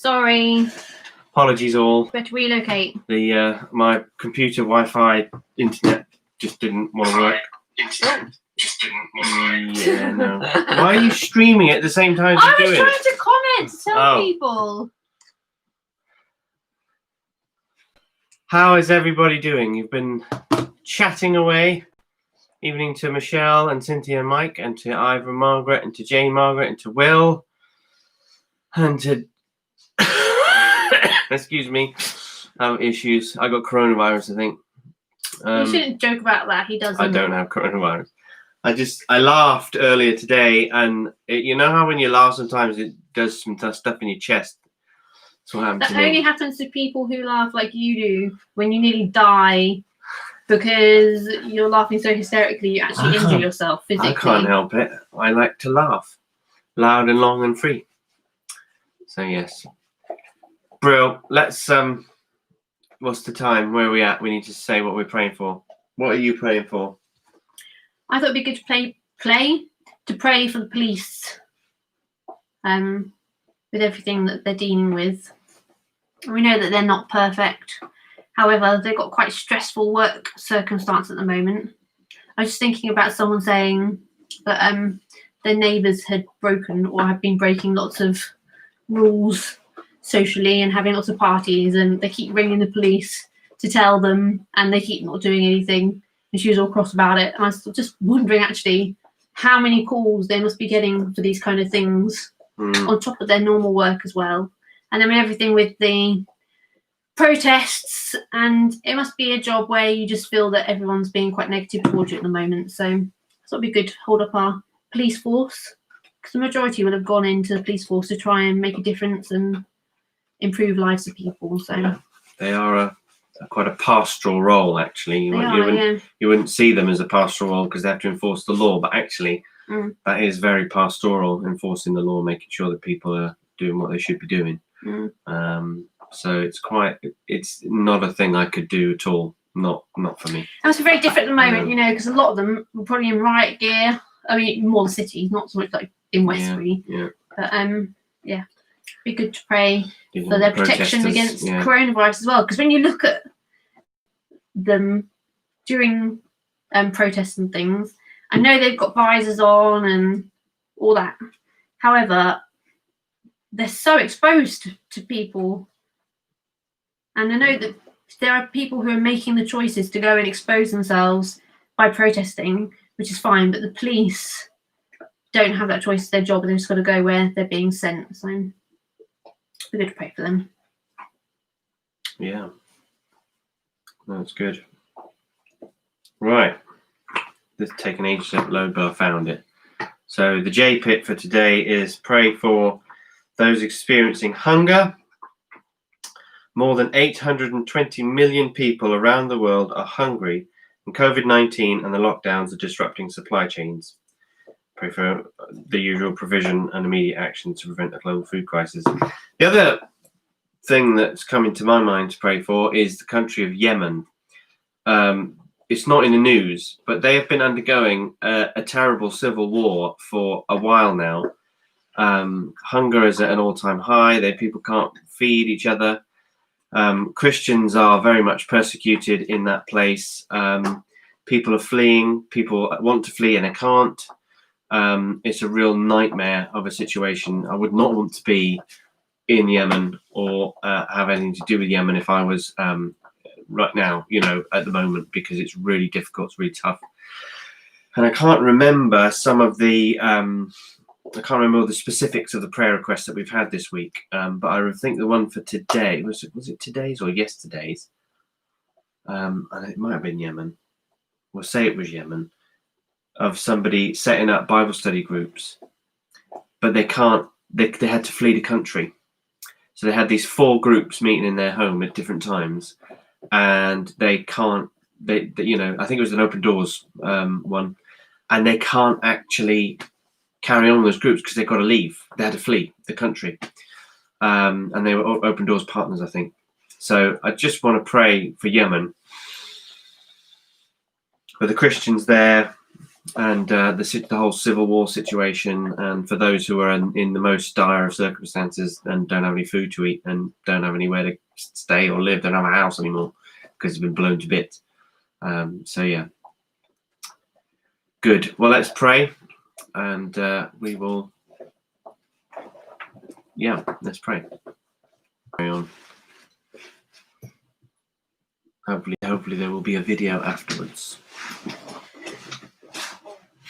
Sorry. Apologies all. We have to relocate. My computer Wi-Fi internet just didn't want to work. Yeah, no. Why are you streaming at the same time as you're doing it? I was trying to comment to tell people. How is everybody doing? You've been chatting away. Evening to Michelle and Cynthia and Mike, and to Ivor and Margaret, and to Jane Margaret, and to Will, and to excuse me, issues. I got coronavirus, I think. You shouldn't joke about that. He doesn't. I don't have coronavirus. I laughed earlier today, and you know how when you laugh sometimes it does some stuff in your chest. That's what happened to me. That only happens to people who laugh like you do when you nearly die because you're laughing so hysterically you actually injure yourself physically. I can't help it. I like to laugh, loud and long and free. So yes, Brill. Let's what's the time? Where are we at? We need to say what we're praying for. What are you praying for? I thought it'd be good to pray for the police, with everything that they're dealing with. We know that they're not perfect. However, they've got quite stressful work circumstance at the moment. I was just thinking about someone saying that their neighbours had broken or have been breaking lots of rules socially and having lots of parties, and they keep ringing the police to tell them, and they keep not doing anything. And she was all cross about it. And I was just wondering actually how many calls they must be getting for these kind of things on top of their normal work as well. And then everything with the protests, and it must be a job where you just feel that everyone's being quite negative towards you at the moment. So I thought it'd be good to hold up our police force, because the majority will have gone into the police force to try and make a difference and improve lives of people. So yeah, they are quite a pastoral role, actually. You wouldn't see them as a pastoral role because they have to enforce the law, but actually that is very pastoral, enforcing the law, making sure that people are doing what they should be doing. So it's not a thing I could do at all. Not for me. And it's very different at the moment, because a lot of them are probably in riot gear. I mean, more the city, not so much like in Westbury. Yeah. But be good to pray for their protection against coronavirus as well. Because when you look at them during protests and things, I know they've got visors on and all that. However, they're so exposed to people. And I know that there are people who are making the choices to go and expose themselves by protesting, which is fine, but the police don't have that choice. It's their job, and they've just got to go where they're being sent. So we're good to pray for them. Yeah. That's good. Right. This has taken ages to upload, but I found it. So the J Pit for today is pray for those experiencing hunger. More than 820 million people around the world are hungry, and COVID-19 and the lockdowns are disrupting supply chains. Pray for the usual provision and immediate action to prevent a global food crisis. The other thing that's coming to my mind to pray for is the country of Yemen. It's not in the news, but they have been undergoing a terrible civil war for a while now. Hunger is at an all-time high. People can't feed each other. Christians are very much persecuted in that place. People are fleeing. People want to flee and they can't. It's a real nightmare of a situation. I would not want to be in Yemen or have anything to do with Yemen if I was right now, at the moment, because it's really difficult. It's really tough. And I can't remember some of the I can't remember all the specifics of the prayer requests that we've had this week, but I think the one for today was it today's or yesterday's? And it might have been Yemen. We'll say it was Yemen, of somebody setting up Bible study groups, but they had to flee the country, so they had these 4 groups meeting in their home at different times, and they can't. I think it was an Open Doors one, and they can't actually carry on those groups because they've got to leave. They had to flee the country, and they were Open Doors partners, I think. So I just want to pray for Yemen, for the Christians there, and the whole civil war situation, and for those who are in the most dire of circumstances and don't have any food to eat and don't have anywhere to stay or live, don't have a house anymore because it's been blown to bits. So yeah, good. Well, let's pray, and we will. Yeah, let's pray. Carry on. Hopefully there will be a video afterwards.